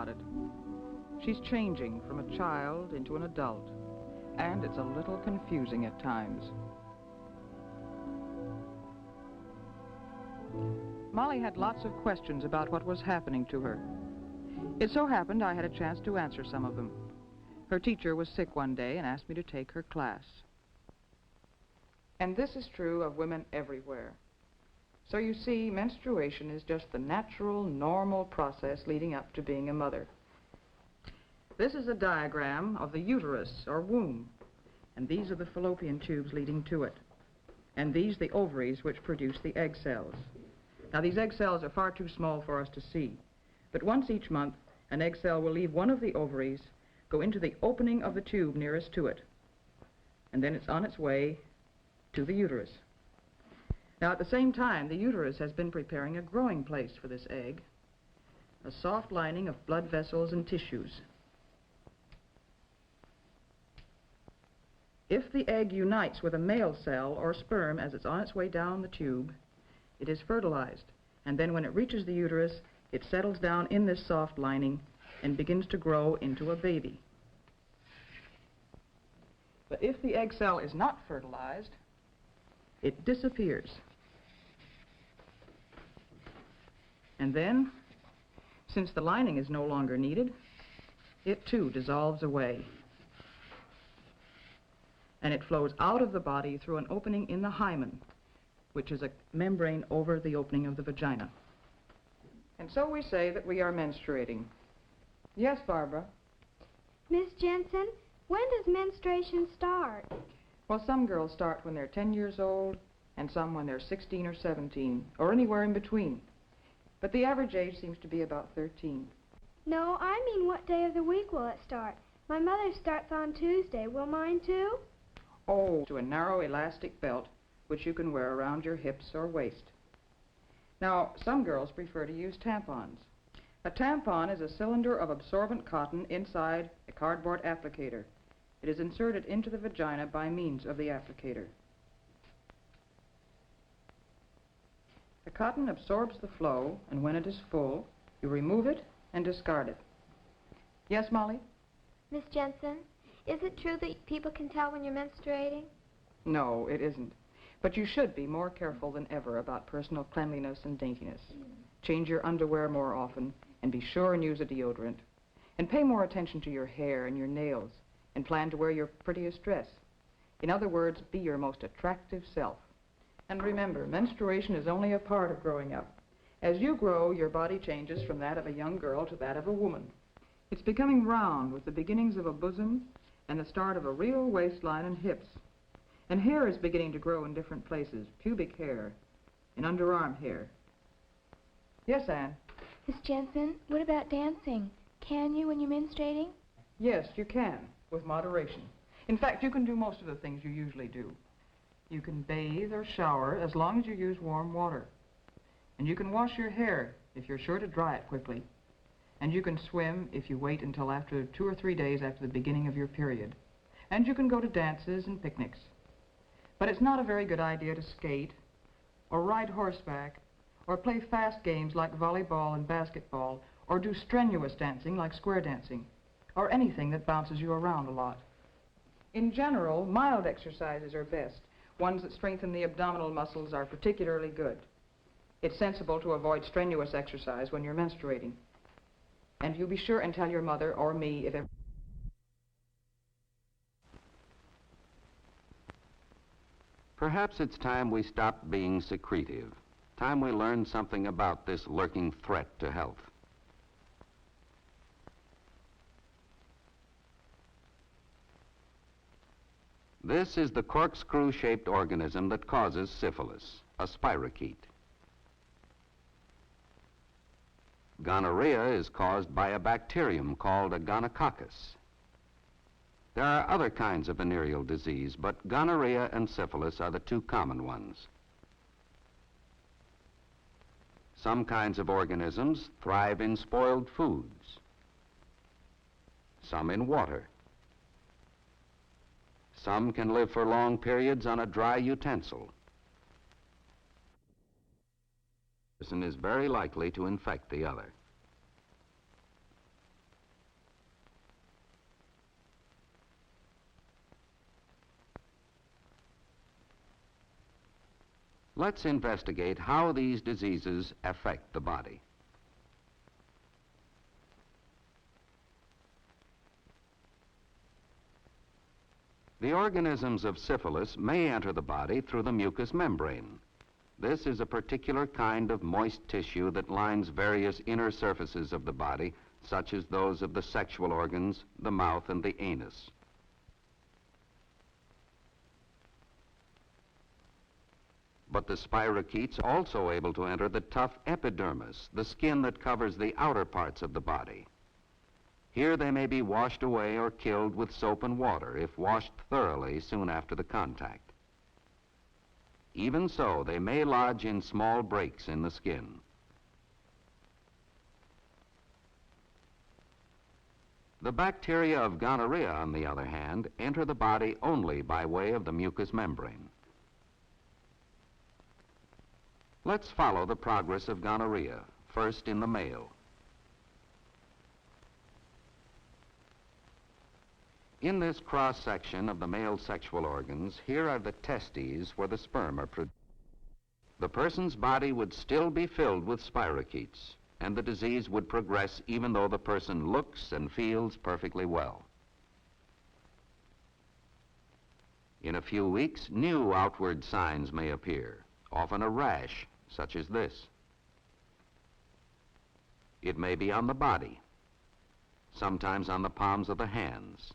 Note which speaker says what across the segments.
Speaker 1: about it. She's changing from a child into an adult, and it's a little confusing at times. Molly had lots of questions about what was happening to her. It so happened I had a chance to answer some of them. Her teacher was sick one day and asked me to take her class. And this is true of women everywhere. So you see, menstruation is just the natural, normal process leading up to being a mother. This is a diagram of the uterus, or womb, and these are the fallopian tubes leading to it. And these the ovaries which produce the egg cells. Now, these egg cells are far too small for us to see, but once each month, an egg cell will leave one of the ovaries, go into the opening of the tube nearest to it, and then it's on its way to the uterus. Now, at the same time, the uterus has been preparing a growing place for this egg, a soft lining of blood vessels and tissues. If the egg unites with a male cell or sperm as it's on its way down the tube, it is fertilized, and then when it reaches the uterus, it settles down in this soft lining and begins to grow into a baby. But if the egg cell is not fertilized, it disappears. And then, since the lining is no longer needed, it too dissolves away. And it flows out of the body through an opening in the hymen, which is a membrane over the opening of the vagina. And so we say that we are menstruating. Yes, Barbara?
Speaker 2: Miss Jensen, when does menstruation start?
Speaker 1: Well, some girls start when they're 10 years old, and some when they're 16 or 17, or anywhere in between. But the average age seems to be about 13.
Speaker 2: No, I mean what day of the week will it start? My mother starts on Tuesday. Will mine too?
Speaker 1: Oh, to a narrow elastic belt, which you can wear around your hips or waist. Now, some girls prefer to use tampons. A tampon is a cylinder of absorbent cotton inside a cardboard applicator. It is inserted into the vagina by means of the applicator. The cotton absorbs the flow, and when it is full, you remove it and discard it. Yes, Molly?
Speaker 2: Miss Jensen, is it true that people can tell when you're menstruating?
Speaker 1: No, it isn't. But you should be more careful than ever about personal cleanliness and daintiness. Change your underwear more often, and be sure and use a deodorant. And pay more attention to your hair and your nails, and plan to wear your prettiest dress. In other words, be your most attractive self. And remember, menstruation is only a part of growing up. As you grow, your body changes from that of a young girl to that of a woman. It's becoming round with the beginnings of a bosom and the start of a real waistline and hips. And hair is beginning to grow in different places, pubic hair and underarm hair. Yes, Anne?
Speaker 3: Miss Jensen, what about dancing? Can you when you're menstruating?
Speaker 1: Yes, you can, with moderation. In fact, you can do most of the things you usually do. You can bathe or shower as long as you use warm water. And you can wash your hair if you're sure to dry it quickly. And you can swim if you wait until after 2 or 3 days after the beginning of your period. And you can go to dances and picnics. But it's not a very good idea to skate, or ride horseback, or play fast games like volleyball and basketball, or do strenuous dancing like square dancing, or anything that bounces you around a lot. In general, mild exercises are best. Ones that strengthen the abdominal muscles are particularly good. It's sensible to avoid strenuous exercise when you're menstruating. And you be sure and tell your mother or me if ever...
Speaker 4: Perhaps it's time we stopped being secretive. Time we learned something about this lurking threat to health. This is the corkscrew-shaped organism that causes syphilis, a spirochete. Gonorrhea is caused by a bacterium called a gonococcus. There are other kinds of venereal disease, but gonorrhea and syphilis are the two common ones. Some kinds of organisms thrive in spoiled foods, some in water. Some can live for long periods on a dry utensil. One person is very likely to infect the other. Let's investigate how these diseases affect the body. The organisms of syphilis may enter the body through the mucous membrane. This is a particular kind of moist tissue that lines various inner surfaces of the body, such as those of the sexual organs, the mouth, and the anus. But the spirochetes are also able to enter the tough epidermis, the skin that covers the outer parts of the body. Here they may be washed away or killed with soap and water if washed thoroughly soon after the contact. Even so, they may lodge in small breaks in the skin. The bacteria of gonorrhea, on the other hand, enter the body only by way of the mucous membrane. Let's follow the progress of gonorrhea, first in the male. In this cross-section of the male sexual organs, here are the testes where the sperm are produced. The person's body would still be filled with spirochetes, and the disease would progress even though the person looks and feels perfectly well. In a few weeks, new outward signs may appear, often a rash, such as this. It may be on the body, sometimes on the palms of the hands.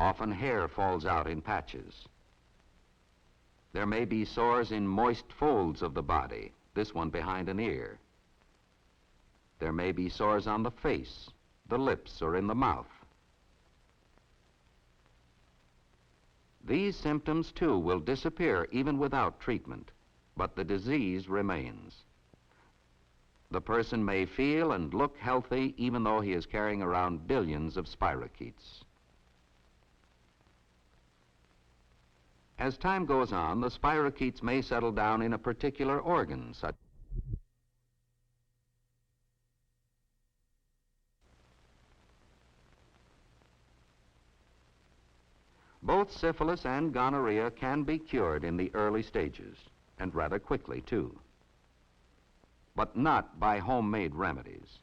Speaker 4: Often hair falls out in patches. There may be sores in moist folds of the body, this one behind an ear. There may be sores on the face, the lips, or in the mouth. These symptoms, too, will disappear even without treatment, but the disease remains. The person may feel and look healthy even though he is carrying around billions of spirochetes. As time goes on, the spirochetes may settle down in a particular organ, such Both syphilis and gonorrhea can be cured in the early stages, and rather quickly, too. But not by homemade remedies.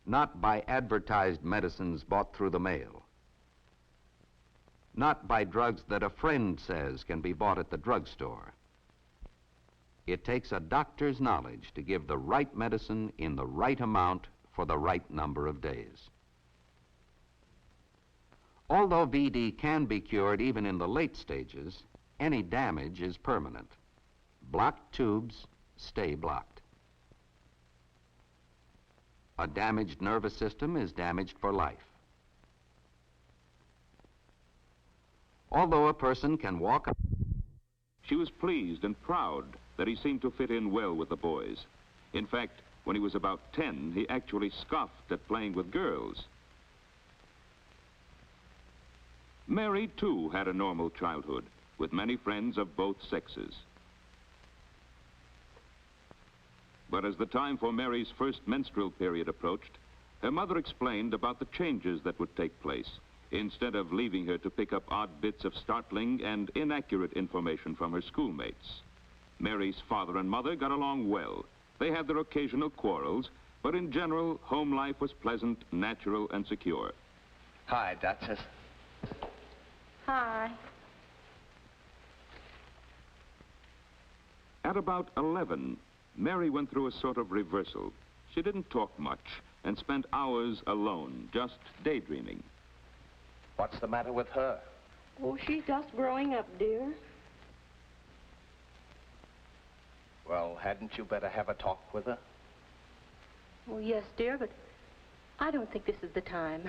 Speaker 4: Not by advertised medicines bought through the mail. Not by drugs that a friend says can be bought at the drugstore. It takes a doctor's knowledge to give the right medicine in the right amount for the right number of days. Although VD can be cured even in the late stages, any damage is permanent. Blocked tubes stay blocked. A damaged nervous system is damaged for life. Although a person can walk...
Speaker 5: She was pleased and proud that he seemed to fit in well with the boys. In fact, when he was about 10, he actually scoffed at playing with girls. Mary, too, had a normal childhood, with many friends of both sexes. But as the time for Mary's first menstrual period approached, her mother explained about the changes that would take place, instead of leaving her to pick up odd bits of startling and inaccurate information from her schoolmates. Mary's father and mother got along well. They had their occasional quarrels, but in general, home life was pleasant, natural, and secure.
Speaker 6: Hi, Duchess.
Speaker 3: Hi.
Speaker 5: At about 11, Mary went through a sort of reversal. She didn't talk much and spent hours alone, just daydreaming.
Speaker 6: What's the matter with her?
Speaker 7: Oh, she's just growing up, dear.
Speaker 6: Well, hadn't you better have a talk with her?
Speaker 7: Oh, yes, dear, but I don't think this is the time.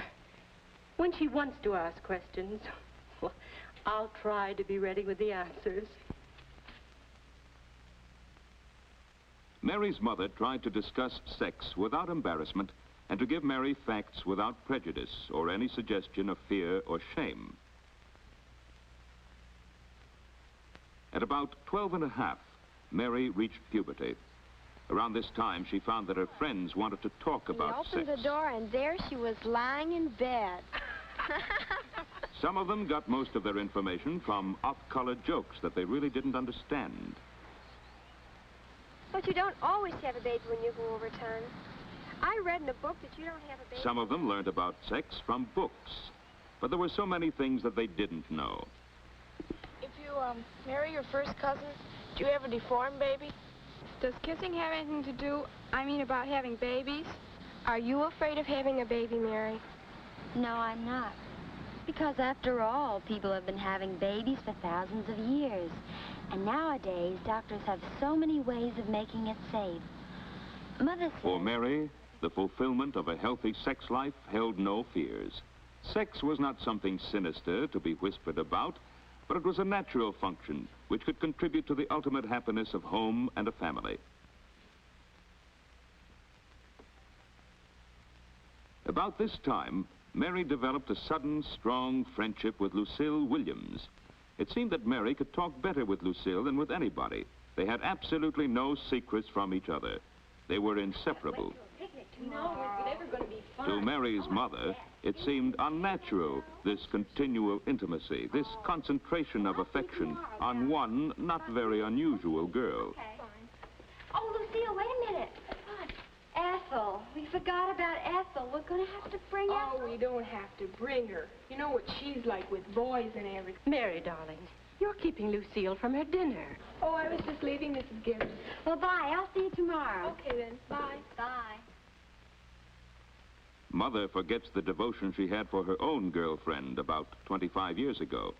Speaker 7: When she wants to ask questions, well, I'll try to be ready with the answers.
Speaker 5: Mary's mother tried to discuss sex without embarrassment and to give Mary facts without prejudice or any suggestion of fear or shame. At about 12 and a half, Mary reached puberty. Around this time, she found that her friends wanted to talk about sex.
Speaker 2: He opened the door, and there she was lying in bed.
Speaker 5: Some of them got most of their information from off-colored jokes that they really didn't understand.
Speaker 2: But you don't always have a baby when you go overtime. I read in a book that you don't have a baby.
Speaker 5: Some of them learned about sex from books, but there were so many things that they didn't know.
Speaker 8: If you marry your first cousin, do you have a deformed baby?
Speaker 2: Does kissing have anything to do, about having babies? Are you afraid of having a baby, Mary?
Speaker 9: No, I'm not. Because after all, people have been having babies for thousands of years. And nowadays, doctors have so many ways of making it safe. Mother says...
Speaker 5: For Mary, the fulfillment of a healthy sex life held no fears. Sex was not something sinister to be whispered about, but it was a natural function which could contribute to the ultimate happiness of home and a family. About this time, Mary developed a sudden, strong friendship with Lucille Williams. It seemed that Mary could talk better with Lucille than with anybody. They had absolutely no secrets from each other. They were inseparable. To Mary's mother, it seemed unnatural, this continual intimacy, this concentration of affection on one not very unusual girl.
Speaker 9: Oh, Lucille, wait a minute. Ethel. We forgot about Ethel. We're going to have to bring Ethel.
Speaker 8: Oh, we don't have to bring her. You know what she's like with boys and everything.
Speaker 7: Mary, darling, you're keeping Lucille from her dinner.
Speaker 8: Oh, I was just leaving Mrs. Gibbs.
Speaker 9: Well, bye. I'll see you tomorrow.
Speaker 8: Okay, then. Bye.
Speaker 9: Bye.
Speaker 5: Mother forgets the devotion she had for her own girlfriend about 25 years ago.